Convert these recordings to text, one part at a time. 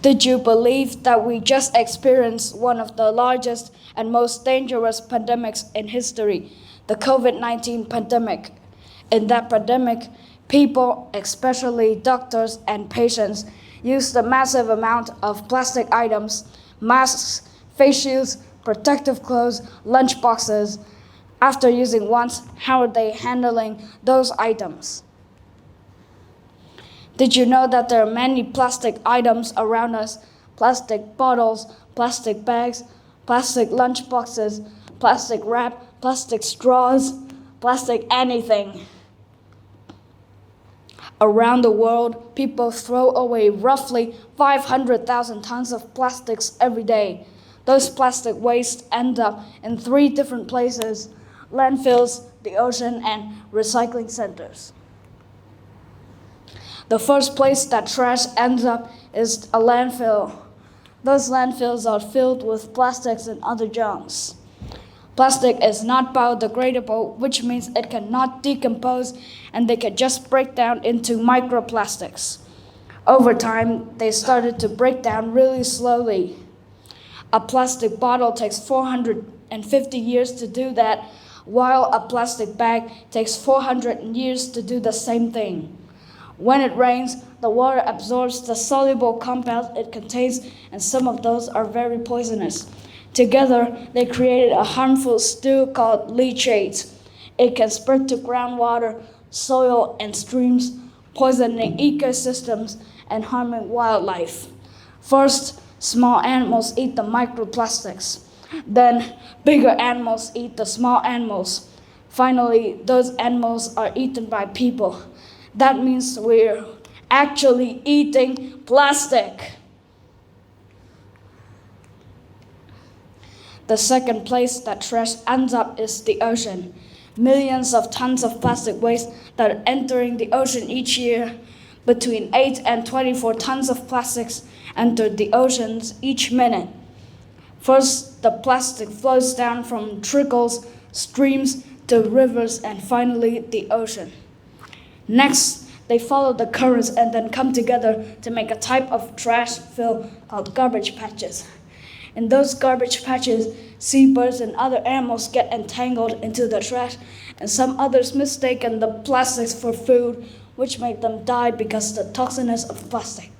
Did you believe that we just experienced one of the largest and most dangerous pandemics in history, the COVID-19 pandemic? In that pandemic, people, especially doctors and patients, used a massive amount of plastic items, masks, face shields, protective clothes, lunch boxes. After using once, how are they handling those items? Did you know that there are many plastic items around us? Plastic bottles, plastic bags, plastic lunch boxes, plastic wrap, plastic straws, plastic anything. Around the world, people throw away roughly 500,000 tons of plastics every day. Those plastic wastes end up in 3 different places: landfills, the ocean, and recycling centers. The first place that trash ends up is a landfill. Those landfills are filled with plastics and other junks. Plastic is not biodegradable, which means it cannot decompose and they can just break down into microplastics. Over time, they started to break down really slowly. A plastic bottle takes 450 years to do that, while a plastic bag takes 400 years to do the same thing. When it rains, the water absorbs the soluble compounds it contains, and some of those are very poisonous. Together, they created a harmful stew called leachate. It can spread to groundwater, soil, and streams, poisoning ecosystems and harming wildlife. First, small animals eat the microplastics. Then, bigger animals eat the small animals. Finally, those animals are eaten by people. That means we're actually eating plastic. The second place that trash ends up is the ocean. Millions of tons of plastic waste that are entering the ocean each year. Between 8 and 24 tons of plastics enter the oceans each minute. First, the plastic flows down from trickles, streams, to rivers, and finally the ocean. Next, they follow the currents and then come together to make a type of trash fill called garbage patches. In those garbage patches, seabirds and other animals get entangled into the trash, and some others mistaken the plastics for food, which make them die because of the toxicness of plastic.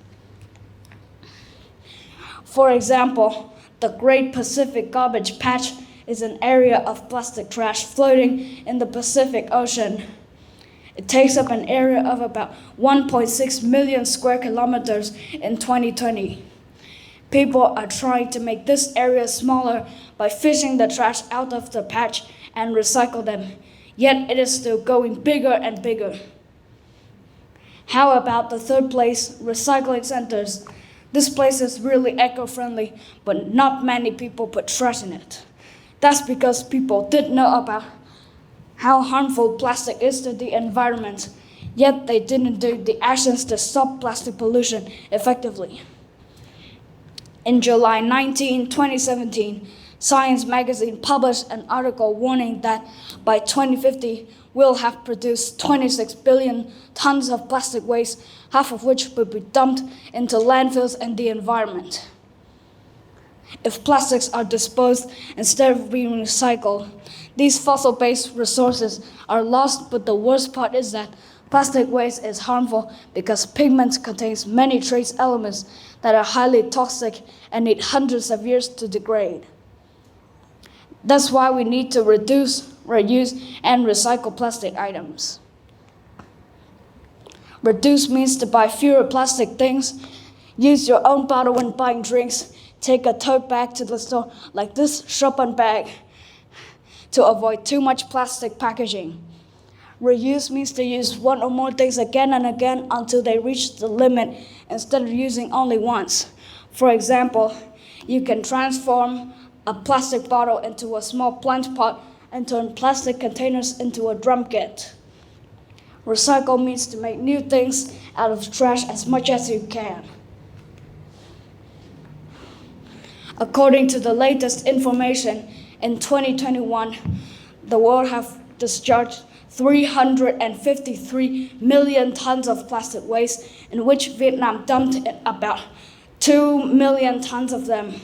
For example, the Great Pacific Garbage Patch is an area of plastic trash floating in the Pacific Ocean. It takes up an area of about 1.6 million square kilometers in 2020. People are trying to make this area smaller by fishing the trash out of the patch and recycle them, yet it is still going bigger and bigger. How about the third place, recycling centers? This place is really eco-friendly, but not many people put trash in it. That's because people did know about how harmful plastic is to the environment, yet they didn't do the actions to stop plastic pollution effectively. In July 19, 2017, Science magazine published an article warning that by 2050, we'll have produced 26 billion tons of plastic waste, half of which will be dumped into landfills and the environment. If plastics are disposed instead of being recycled, these fossil-based resources are lost, but the worst part is that plastic waste is harmful because pigment contains many trace elements that are highly toxic and need hundreds of years to degrade. That's why we need to reduce, reuse, and recycle plastic items. Reduce means to buy fewer plastic things, use your own bottle when buying drinks, take a tote bag to the store like this shopping bag to avoid too much plastic packaging. Reuse means to use one or more things again and again until they reach the limit instead of using only once. For example, you can transform a plastic bottle into a small plant pot and turn plastic containers into a drum kit. Recycle means to make new things out of trash as much as you can. According to the latest information, in 2021, the world have discharged 353 million tons of plastic waste, in which Vietnam dumped about 2 million tons of them.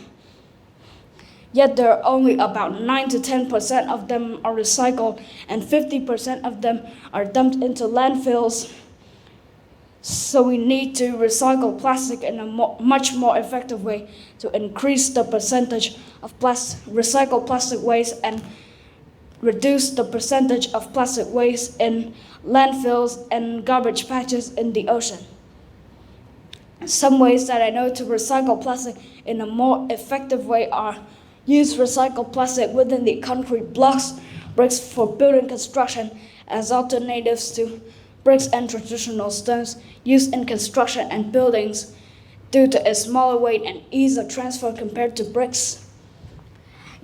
Yet there are only about 9 to 10% of them are recycled, and 50% of them are dumped into landfills. So we need to recycle plastic in a much more effective way to increase the percentage of recycled plastic waste and reduce the percentage of plastic waste in landfills and garbage patches in the ocean. Some ways that I know to recycle plastic in a more effective way are: use recycled plastic within the concrete blocks, bricks for building construction as alternatives to bricks and traditional stones used in construction and buildings due to its smaller weight and ease of transfer compared to bricks.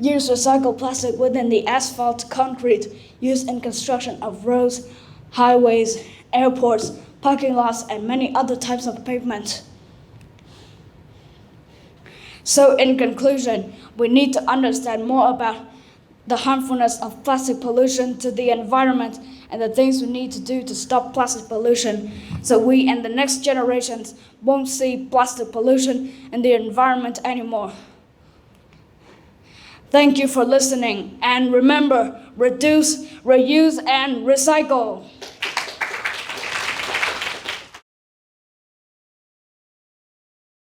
Use recycled plastic within the asphalt concrete used in construction of roads, highways, airports, parking lots, and many other types of pavement. So in conclusion, we need to understand more about the harmfulness of plastic pollution to the environment and the things we need to do to stop plastic pollution so we and the next generations won't see plastic pollution in the environment anymore. Thank you for listening, and remember, reduce, reuse, and recycle.